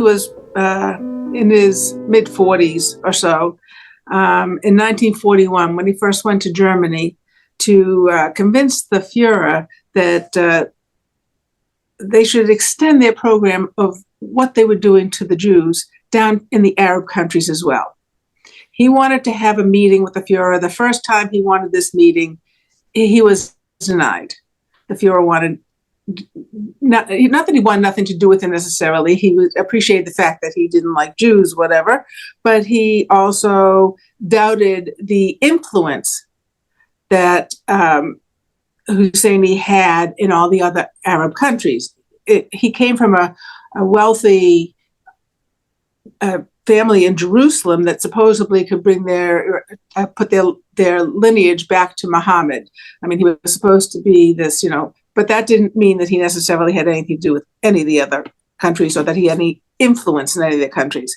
was in his mid-40s or so, in 1941, when he first went to Germany to convince the Fuhrer that they should extend their program of what they were doing to the Jews down in the Arab countries as well. He wanted to have a meeting with the Fuhrer. The first time he wanted this meeting, he was denied. The Fuhrer wanted, not that he wanted nothing to do with him necessarily. He would appreciate the fact that he didn't like Jews, whatever, but he also doubted the influence that Husseini had in all the other Arab countries. He came from a wealthy family in Jerusalem that supposedly could bring put their lineage back to Muhammad. I mean, he was supposed to be this, but that didn't mean that he necessarily had anything to do with any of the other countries or that he had any influence in any of the countries.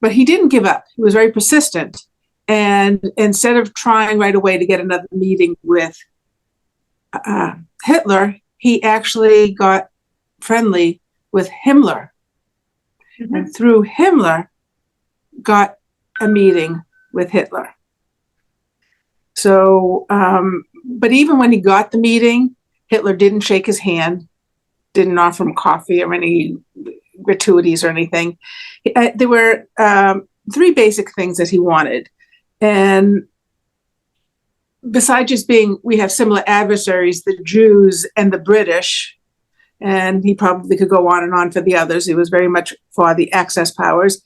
But he didn't give up. He was very persistent. And instead of trying right away to get another meeting with Hitler, he actually got friendly with Himmler. Mm-hmm. And through Himmler, got a meeting with Hitler. So, but even when he got the meeting, Hitler didn't shake his hand, didn't offer him coffee or any gratuities or anything. There were three basic things that he wanted. And besides just we have similar adversaries, the Jews and the British, and he probably could go on and on for the others. He was very much for the Axis powers.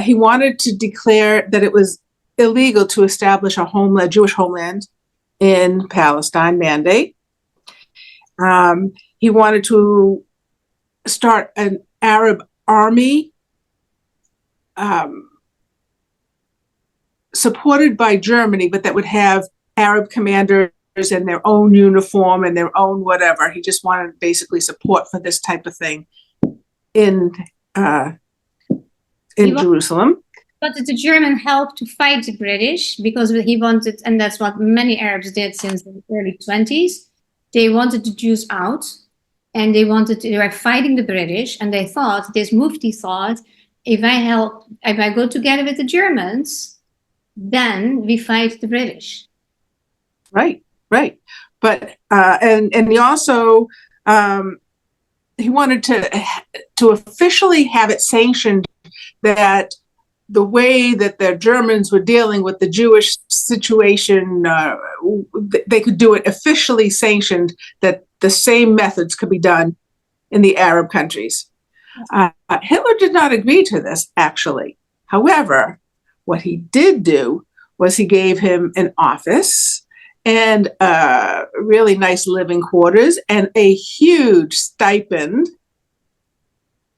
He wanted to declare that it was illegal to establish a Jewish homeland in Palestine, mandate. He wanted to start an Arab army supported by Germany, but that would have Arab commanders in their own uniform and their own whatever. He just wanted basically support for this type of thing in Jerusalem. But the German help to fight the British because he wanted, and that's what many Arabs did since the early 20s. They wanted the Jews out, and they were fighting the British, and they thought, this Mufti thought, if I go together with the Germans, then we fight the British. Right. But and he also he wanted to officially have it sanctioned that the way that the Germans were dealing with the Jewish situation, they could do it officially sanctioned, that the same methods could be done in the Arab countries. Hitler did not agree to this, actually. However, what he did do was he gave him an office and really nice living quarters and a huge stipend.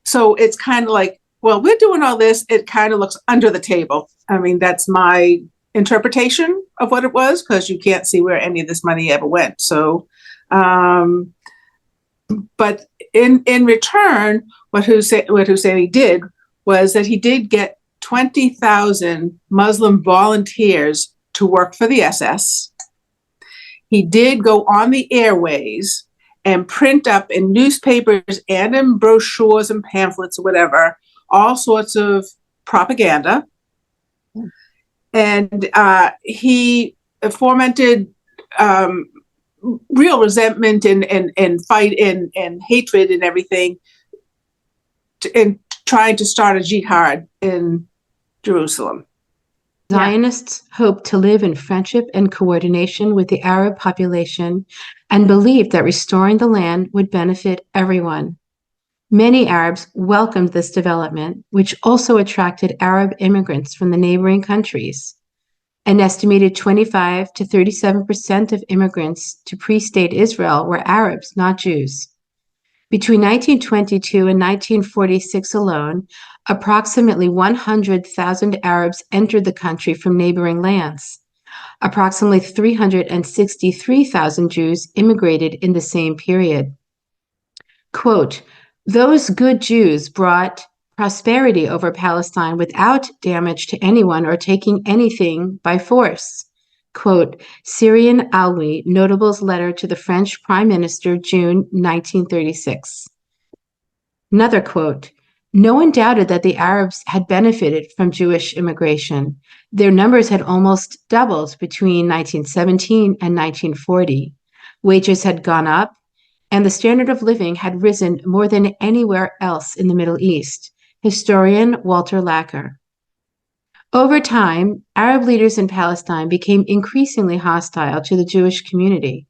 So it's kind of like, well, we're doing all this. It kind of looks under the table. I mean, that's my interpretation of what it was, because you can't see where any of this money ever went. So, but in return, what Husseini did was that he did get 20,000 Muslim volunteers to work for the SS. He did go on the airways and print up in newspapers and in brochures and pamphlets or whatever, all sorts of propaganda. And he fomented real resentment and fight and hatred and everything, and trying to start a jihad in Jerusalem. Zionists hoped to live in friendship and coordination with the Arab population and believed that restoring the land would benefit everyone. Many Arabs welcomed this development, which also attracted Arab immigrants from the neighboring countries. An estimated 25 to 37% of immigrants to pre-state Israel were Arabs, not Jews. Between 1922 and 1946 alone, approximately 100,000 Arabs entered the country from neighboring lands. Approximately 363,000 Jews immigrated in the same period. Quote, "Those good Jews brought prosperity over Palestine without damage to anyone or taking anything by force." Quote, Syrian Alwi, Notable's letter to the French Prime Minister, June 1936. Another quote, No one doubted that the Arabs had benefited from Jewish immigration. Their numbers had almost doubled between 1917 and 1940. Wages had gone up, and the standard of living had risen more than anywhere else in the Middle East. Historian Walter Lacker. Over time, Arab leaders in Palestine became increasingly hostile to the Jewish community.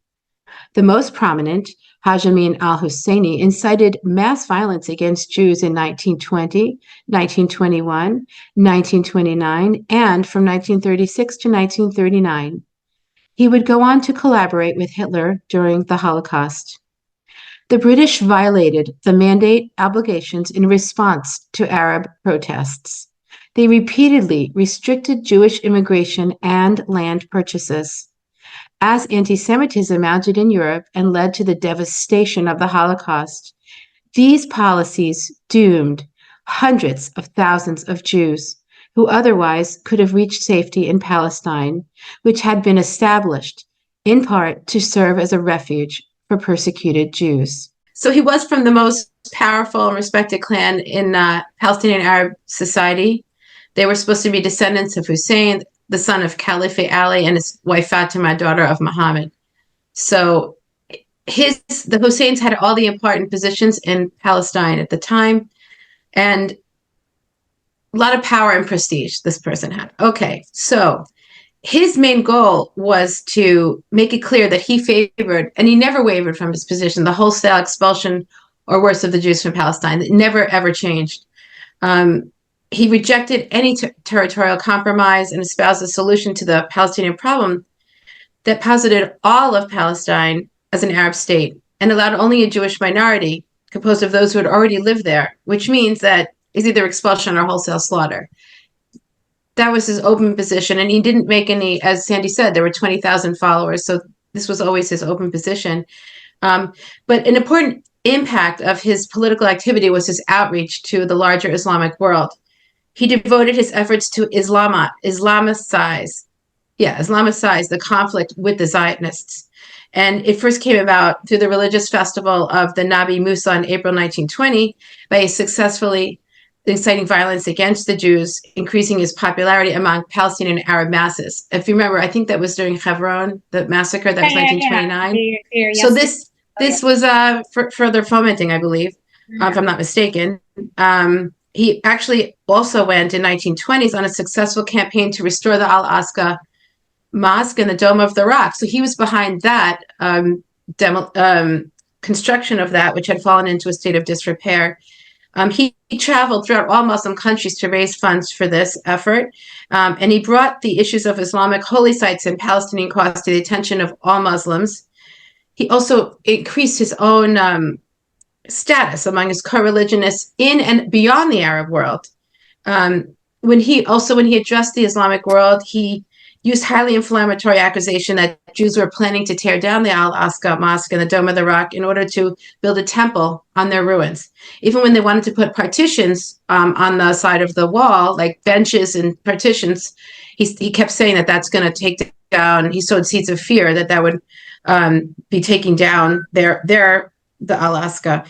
The most prominent, Hajj Amin al-Husseini, incited mass violence against Jews in 1920, 1921, 1929, and from 1936 to 1939. He would go on to collaborate with Hitler during the Holocaust. The British violated the mandate obligations in response to Arab protests. They repeatedly restricted Jewish immigration and land purchases. As anti-Semitism mounted in Europe and led to the devastation of the Holocaust, these policies doomed hundreds of thousands of Jews who otherwise could have reached safety in Palestine, which had been established in part to serve as a refuge for persecuted Jews. So he was from the most powerful and respected clan in Palestinian Arab society. They were supposed to be descendants of Hussein, the son of Caliph Ali, and his wife Fatima, daughter of Muhammad. So the Husseins had all the important positions in Palestine at the time, and a lot of power and prestige this person had. Okay, so his main goal was to make it clear that he favored, and he never wavered from his position, the wholesale expulsion or worse of the Jews from Palestine. It never, ever changed. He rejected any territorial compromise and espoused a solution to the Palestinian problem that posited all of Palestine as an Arab state and allowed only a Jewish minority composed of those who had already lived there, which means that it's either expulsion or wholesale slaughter. That was his open position, and he didn't make any, as Sandy said, there were 20,000 followers, so this was always his open position. But an important impact of his political activity was his outreach to the larger Islamic world. He devoted his efforts to Islamicize the conflict with the Zionists. And it first came about through the religious festival of the Nabi Musa in April 1920 by successfully inciting violence against the Jews, increasing his popularity among Palestinian Arab masses. If you remember, I think that was during Hebron, the massacre, that was 1929. Yes. So this was further fomenting, I believe, if I'm not mistaken. He actually also went in 1920s on a successful campaign to restore the Al-Aqsa Mosque and the Dome of the Rock. So he was behind that construction of that, which had fallen into a state of disrepair. He traveled throughout all Muslim countries to raise funds for this effort, and he brought the issues of Islamic holy sites and Palestinian cause to the attention of all Muslims. He also increased his own status among his co-religionists in and beyond the Arab world. When he addressed the Islamic world, he used highly inflammatory accusation that Jews were planning to tear down the Al-Aqsa Mosque and the Dome of the Rock in order to build a temple on their ruins. Even when they wanted to put partitions on the side of the wall, like benches and partitions, he kept saying that that's going to take down. He sowed seeds of fear that would be taking down the Al-Aqsa.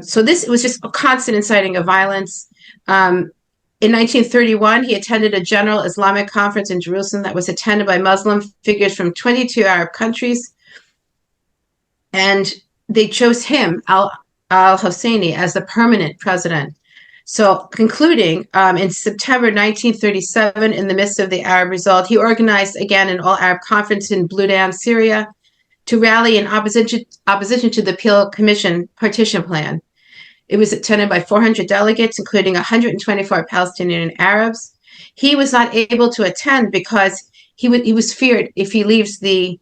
So this was just a constant inciting of violence. In 1931, he attended a general Islamic conference in Jerusalem that was attended by Muslim figures from 22 Arab countries. And they chose him, al-Husseini, as the permanent president. So concluding, in September 1937, in the midst of the Arab revolt, he organized again an all-Arab conference in Bludan, Syria, to rally in opposition to the Peel Commission partition plan. It was attended by 400 delegates, including 124 Palestinian Arabs. He was not able to attend because he was feared if he leaves the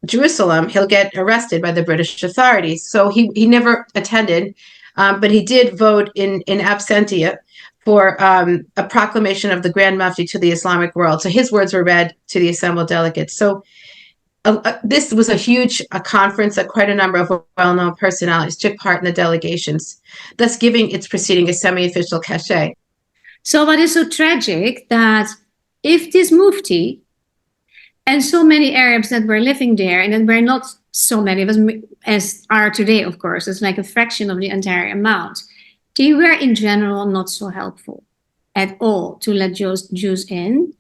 Jerusalem, he'll get arrested by the British authorities. So he never attended, but he did vote in absentia for a proclamation of the Grand Mufti to the Islamic world. So his words were read to the assembled delegates. So this was a huge conference that quite a number of well-known personalities took part in the delegations, thus giving its proceeding a semi-official cachet. So what is so tragic that if this Mufti and so many Arabs that were living there, and that were not so many as are today, of course, it's like a fraction of the entire amount. they were in general not so helpful at all to let Jews in.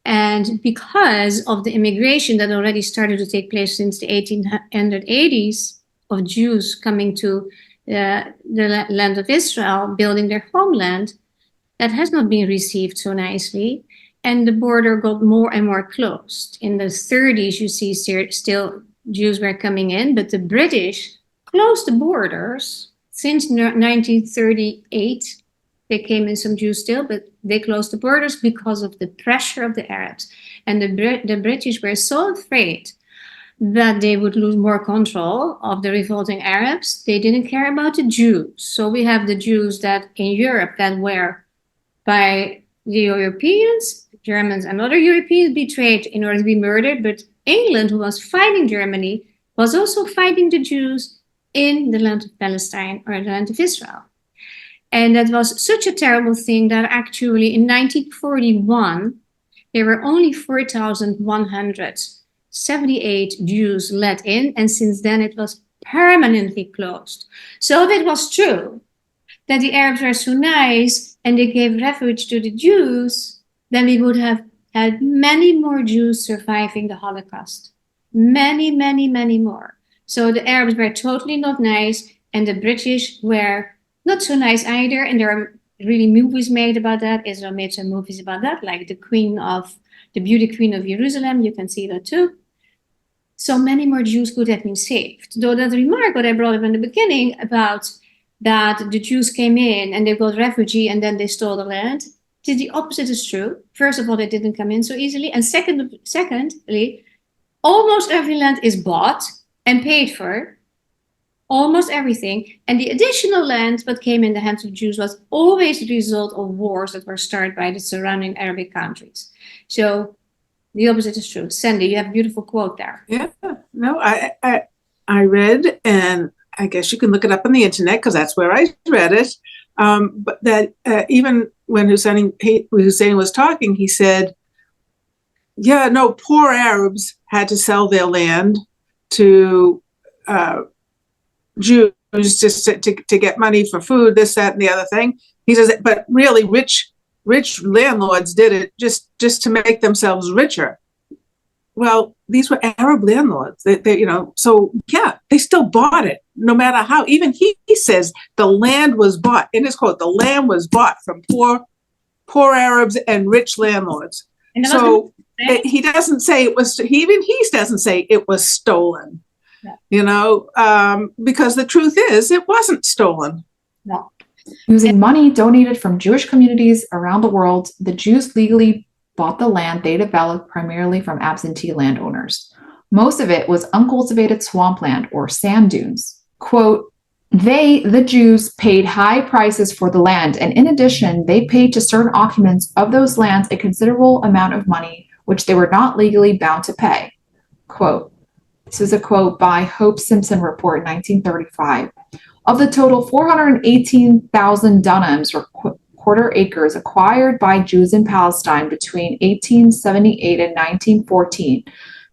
And because of the immigration that already started to take place since the 1880s of Jews coming to the land of Israel, building their homeland, that has not been received so nicely. And the border got more and more closed. In the 30s, you see still Jews were coming in, but the British closed the borders since 1938. There came in some Jews still, but they closed the borders because of the pressure of the Arabs. And the British were so afraid that they would lose more control of the revolting Arabs. They didn't care about the Jews. So we have the Jews that in Europe that were by the Europeans, Germans and other Europeans betrayed in order to be murdered. But England, who was fighting Germany, was also fighting the Jews in the land of Palestine or the land of Israel. And that was such a terrible thing that actually in 1941, there were only 4,178 Jews let in. And since then, it was permanently closed. So if it was true that the Arabs were so nice and they gave refuge to the Jews, then we would have had many more Jews surviving the Holocaust. Many, many, many more. So the Arabs were totally not nice, and the British were not so nice either. And there are really movies made about that. Israel made some movies about that, like the Beauty Queen of Jerusalem. You can see that too. So many more Jews could have been saved. Though that remark what I brought up in the beginning about that the Jews came in and they got refugee and then they stole the land, the opposite is true. First of all, they didn't come in so easily. And secondly, almost every land is bought and paid for. Almost everything. And the additional land that came in the hands of Jews was always the result of wars that were started by the surrounding Arabic countries. So the opposite is true. Sandy, you have a beautiful quote there. Yeah, no, I read, and I guess you can look it up on the internet because that's where I read it. But that even when Hussein was talking, he said, yeah, no, poor Arabs had to sell their land to Jews just to get money for food, this, that, and the other thing. He says, but really rich landlords did it just to make themselves richer. Well, these were Arab landlords. They so yeah, they still bought it, no matter how. Even he says the land was bought. In his quote, the land was bought from poor Arabs and rich landlords. And so he doesn't say it was. He doesn't say it was stolen. Yeah. Because the truth is, it wasn't stolen. No. Using money donated from Jewish communities around the world, the Jews legally bought the land they developed primarily from absentee landowners. Most of it was uncultivated swampland or sand dunes. Quote, the Jews, paid high prices for the land, and in addition, they paid to certain occupants of those lands a considerable amount of money, which they were not legally bound to pay. Quote, this is a quote by Hope Simpson Report, 1935. Of the total 418,000 dunhams or quarter acres acquired by Jews in Palestine between 1878 and 1914,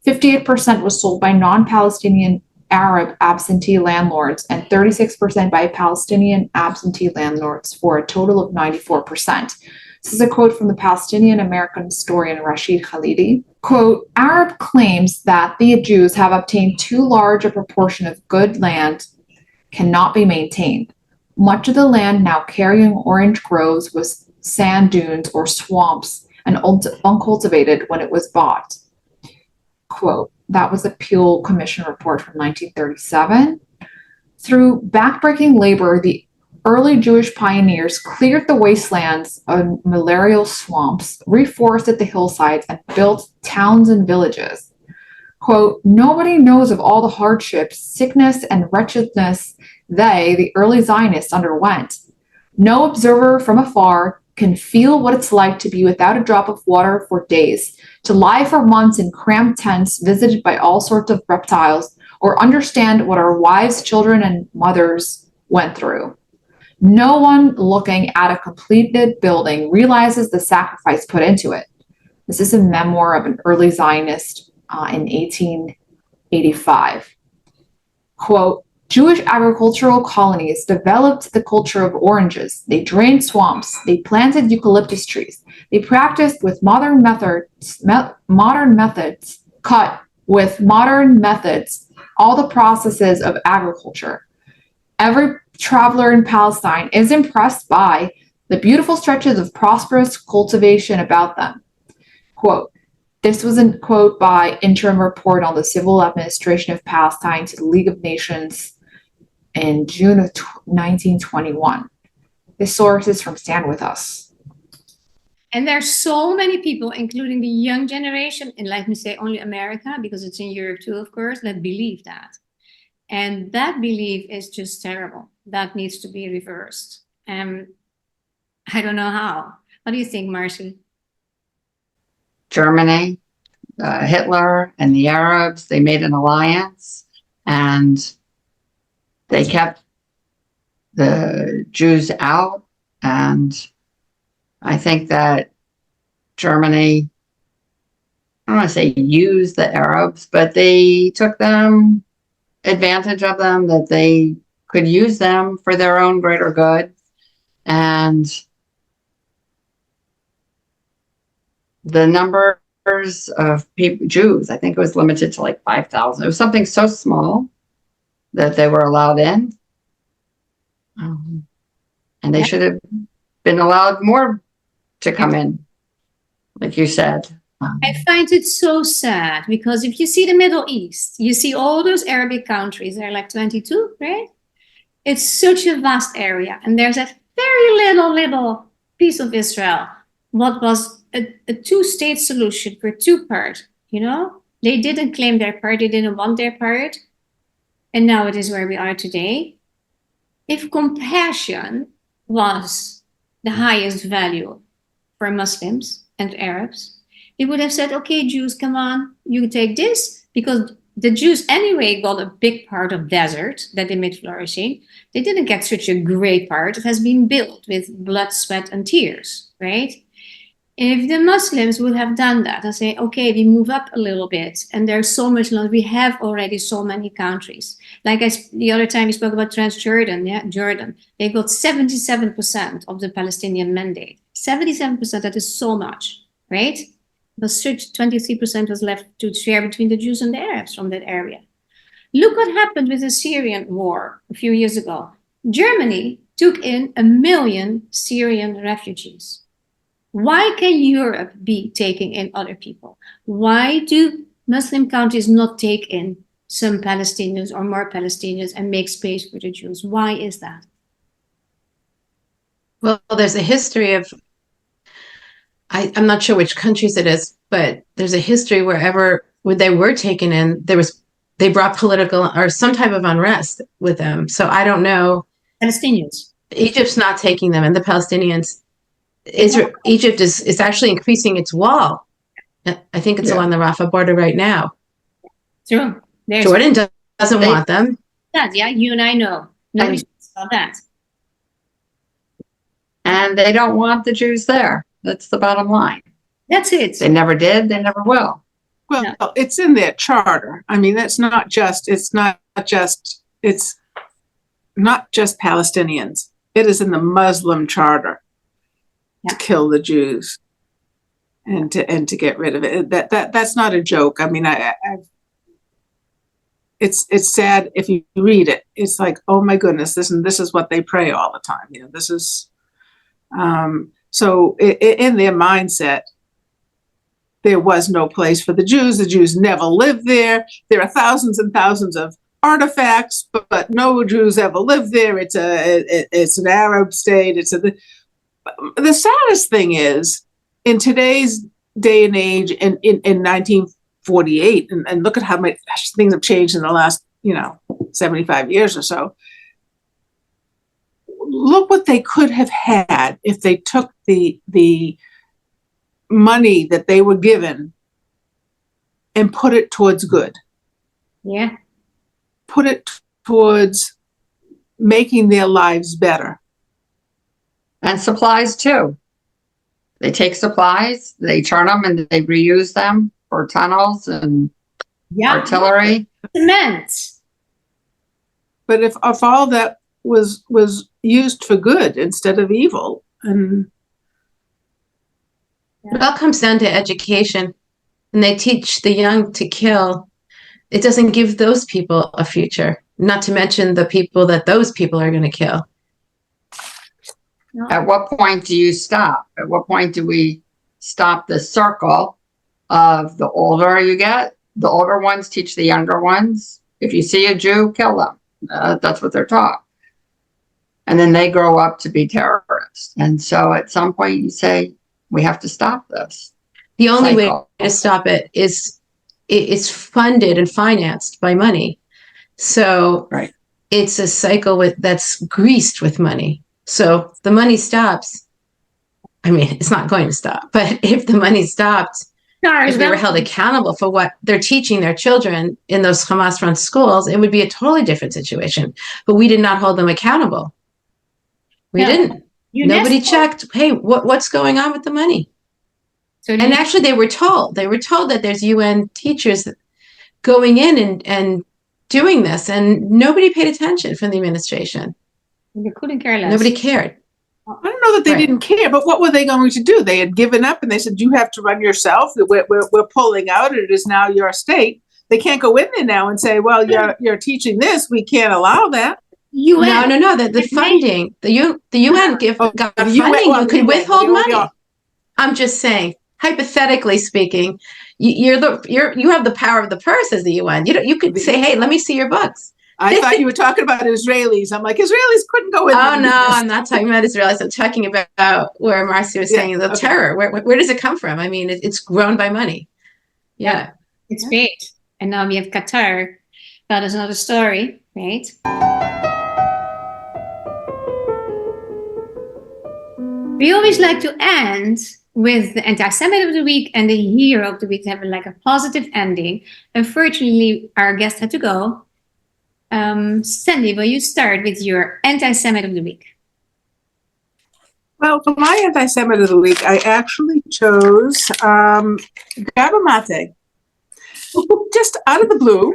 58% was sold by non-Palestinian Arab absentee landlords and 36% by Palestinian absentee landlords, for a total of 94%. This is a quote from the Palestinian American historian Rashid Khalidi. Quote, Arab claims that the Jews have obtained too large a proportion of good land cannot be maintained. Much of the land now carrying orange groves was sand dunes or swamps and uncultivated when it was bought. Quote, that was a Peel Commission report from 1937. Through backbreaking labor, the early Jewish pioneers cleared the wastelands of malarial swamps, reforested the hillsides, and built towns and villages. Quote, nobody knows of all the hardships, sickness, and wretchedness the early Zionists, underwent. No observer from afar can feel what it's like to be without a drop of water for days, to lie for months in cramped tents visited by all sorts of reptiles, or understand what our wives, children, and mothers went through. No one looking at a completed building realizes the sacrifice put into it. This is a memoir of an early Zionist in 1885. Quote, Jewish agricultural colonies developed the culture of oranges. They drained swamps. They planted eucalyptus trees. They practiced with modern methods, cut with modern methods, all the processes of agriculture. Every traveler in Palestine is impressed by the beautiful stretches of prosperous cultivation about them. Quote, this was a quote by interim report on the civil administration of Palestine to the League of Nations in June of 1921. This source is from Stand With Us. And there's so many people, including the young generation, and let me say only America, because it's in Europe too, of course, that believe that. And that belief is just terrible. That needs to be reversed. I don't know how. What do you think, Marcy? Germany, Hitler, and the Arabs, they made an alliance, and they kept the Jews out. And I think that Germany, I don't want to say used the Arabs, but they took them advantage of them, that they could use them for their own greater good. And the numbers of people, Jews, I think it was limited to like 5,000. It was something so small that they were allowed in. And they should have been allowed more to come in, like you said. I find it so sad because if you see the Middle East, you see all those Arabic countries, there are like 22, right? It's such a vast area. And there's a very little piece of Israel. What was a two-state solution for two parts, you know? They didn't claim their part, they didn't want their part. And now it is where we are today. If compassion was the highest value for Muslims and Arabs, they would have said, okay, Jews, come on, you take this, because the Jews anyway got a big part of desert that they made flourishing. They didn't get such a great part. It has been built with blood, sweat, and tears, right? If the Muslims would have done that and say, okay, we move up a little bit, and there's so much land, we have already so many countries. Like the other time we spoke about Transjordan, yeah, Jordan, they got 77% of the Palestinian mandate. 77%, that is so much, right? But 23% was left to share between the Jews and the Arabs from that area. Look what happened with the Syrian war a few years ago. Germany took in 1 million Syrian refugees. Why can Europe be taking in other people? Why do Muslim countries not take in some Palestinians or more Palestinians and make space for the Jews? Why is that? Well, there's a history of, I'm not sure which countries it is, but there's a history where they were taken in, they brought political or some type of unrest with them. So I don't know. Palestinians. Egypt's not taking them, and the Palestinians. Egypt is actually increasing its wall. I think it's along the Rafah border right now. True. Jordan doesn't want them. Yeah, you and I know. Nobody speaks about that. And they don't want the Jews there. That's the bottom line. That's it. They never did. They never will. Well, it's in their charter. I mean, it's not just Palestinians. It is in the Muslim charter to kill the Jews and to get rid of it. That's not a joke. I mean, it's sad if you read it. It's like, oh my goodness, this is what they pray all the time. You know, this is so in their mindset. There was no place for the Jews. The Jews never lived there. There are thousands and thousands of artifacts, but no Jews ever lived there. It's an Arab state. The saddest thing is, in today's day and age, in 1948, and look at how much things have changed in the last 75 years or so. Look what they could have had if they took the money that they were given and put it towards good. Yeah. Put it towards making their lives better. And supplies too. They take supplies, they turn them and they reuse them for tunnels and artillery. Cement. But if all that was used for good instead of evil, and It all comes down to education, and they teach the young to kill. It doesn't give those people a future, not to mention the people that those people are going to kill. At what point do you stop? At what point do we stop the circle of the older you get? The older ones teach the younger ones. If you see a Jew, kill them. That's what they're taught. And then they grow up to be terrorists. And so at some point you say, we have to stop this. The only cycle. way to stop it is it's funded and financed by money. So right. It's a cycle that's greased with money. So the money stops. I mean, it's not going to stop, but if the money stopped, if they were held accountable for what they're teaching their children in those Hamas-run schools, it would be a totally different situation. But we did not hold them accountable. We didn't. Nobody checked, hey, what's going on with the money? So and actually, they were told that there's UN teachers going in and doing this, and nobody paid attention from the administration. They couldn't care less. Nobody cared. I don't know that they didn't care, but what were they going to do? They had given up and they said, you have to run yourself. We're pulling out. It is now your state. They can't go in there now and say, well, you're teaching this. We can't allow that. UN. No. The funding, the UN got funding. You can withhold money. I'm just saying, hypothetically speaking, you have the power of the purse as the UN. You could say, hey, let me see your books. I thought you were talking about Israelis. I'm like, Israelis couldn't go in. Oh, no, I'm not talking about Israelis. I'm talking about where Marcy was saying the terror. Where does it come from? I mean, it's grown by money. Yeah. It's paid. And now we have Qatar. That is another story, right? We always like to end with the anti-Semitic of the week and the hero of the week to have like a positive ending. Unfortunately, our guest had to go. Sandy, will you start with your anti-Semite of the week? Well, for my anti-Semite of the week, I actually chose Gabamate, just out of the blue,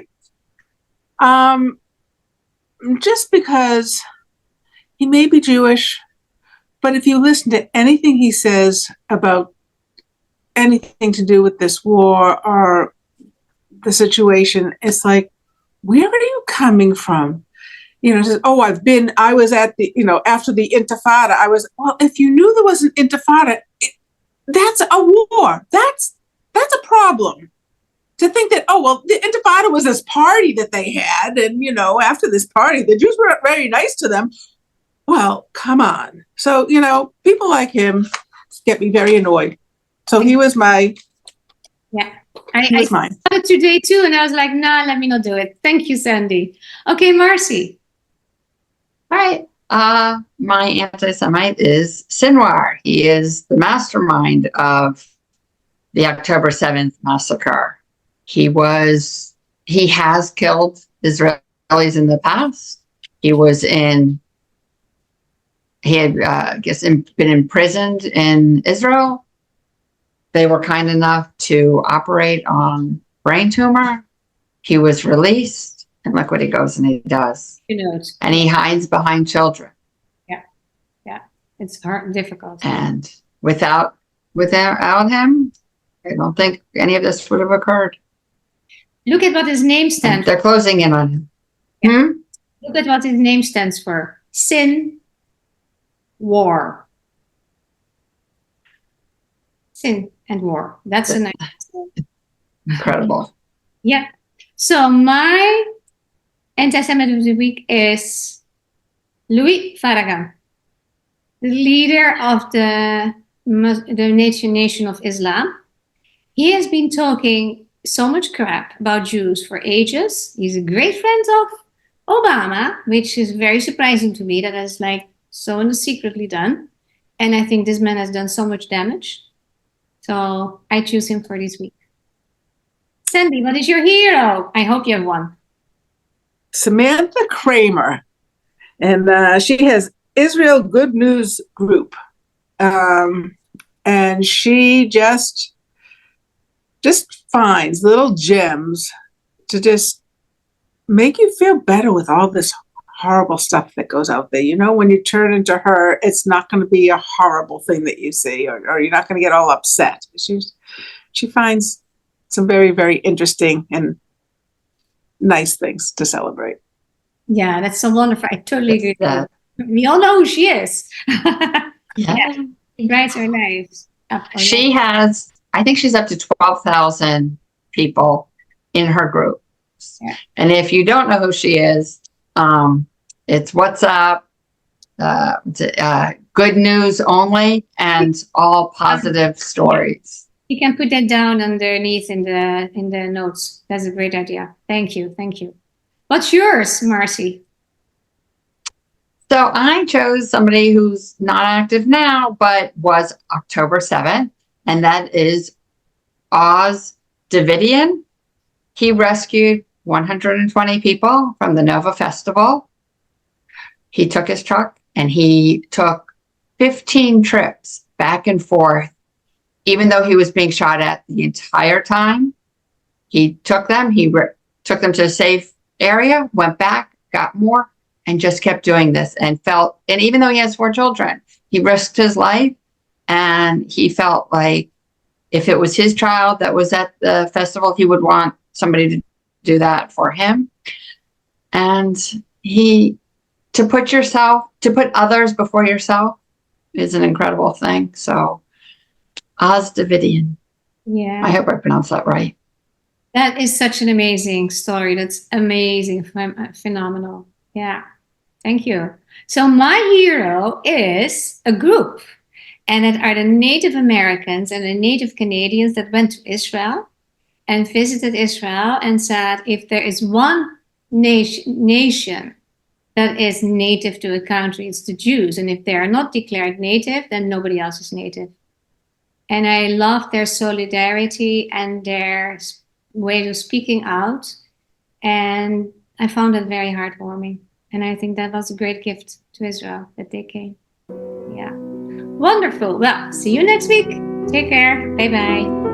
just because he may be Jewish, but if you listen to anything he says about anything to do with this war or the situation, it's like, where are you coming from? Says, I was at the, after the Intifada, well, if you knew there was an Intifada, that's a war. That's a problem. To think that, the Intifada was this party that they had. And, after this party, the Jews weren't very nice to them. Well, come on. So, people like him get me very annoyed. So he was my... Yeah. I saw it today too, and I was like, nah, let me not do it. Thank you, Sandy. Okay, Marcy. All right. My anti-Semite is Sinwar. He is the mastermind of the October 7th massacre. He has killed Israelis in the past. He had, been imprisoned in Israel. They were kind enough to operate on brain tumor. He was released, and look what he goes and he does. And he hides behind children. Yeah. It's hard, difficult. And without him, I don't think any of this would have occurred. Look at what his name stands for. They're closing in on him. Yeah. Look at what his name stands for. Sin, war. Sin and war. That's a nice. Incredible. Yeah. So my anti-Semitic of the week is Louis Farrakhan, the leader of the Nation of Islam. He has been talking so much crap about Jews for ages. He's a great friend of Obama, which is very surprising to me that is like so secretly done. And I think this man has done so much damage. So I choose him for this week. Sandy, what is your hero? I hope you have one. Samantha Kramer. And she has Israel Good News Group. And she just finds little gems to just make you feel better with all this horrible stuff that goes out there. You know, when you turn into her, it's not going to be a horrible thing that you see, or you're not going to get all upset. She finds some very, very interesting and nice things to celebrate. Yeah, that's so wonderful. I totally agree. Yeah. We all know who she is. Yeah. She brights our lives up. She has, I think she's up to 12,000 people in her group. Yeah. And if you don't know who she is, it's WhatsApp, good news only, and all positive stories. You can put that down underneath in the notes. That's a great idea. Thank you. Thank you. What's yours, Marcy? So I chose somebody who's not active now, but was October 7th, and that is Oz Davidian. He rescued 120 people from the Nova Festival. He took his truck and he took 15 trips back and forth, even though he was being shot at the entire time. He took them, took them to a safe area, went back, got more, and just kept doing this and even though he has 4 children, he risked his life, and he felt like if it was his child that was at the festival, he would want somebody to do that for him. And to put others before yourself is an incredible thing. So Oz Davidian. Yeah. I hope I pronounced that right. That is such an amazing story. That's amazing, phenomenal. Yeah, thank you. So my hero is a group, and it are the Native Americans and the Native Canadians that went to Israel and visited Israel and said, if there is one nation that is native to a country, it's the Jews. And if they are not declared native, then nobody else is native. And I love their solidarity and their way of speaking out. And I found it very heartwarming. And I think that was a great gift to Israel that they came. Yeah. Wonderful. Well, see you next week. Take care. Bye-bye.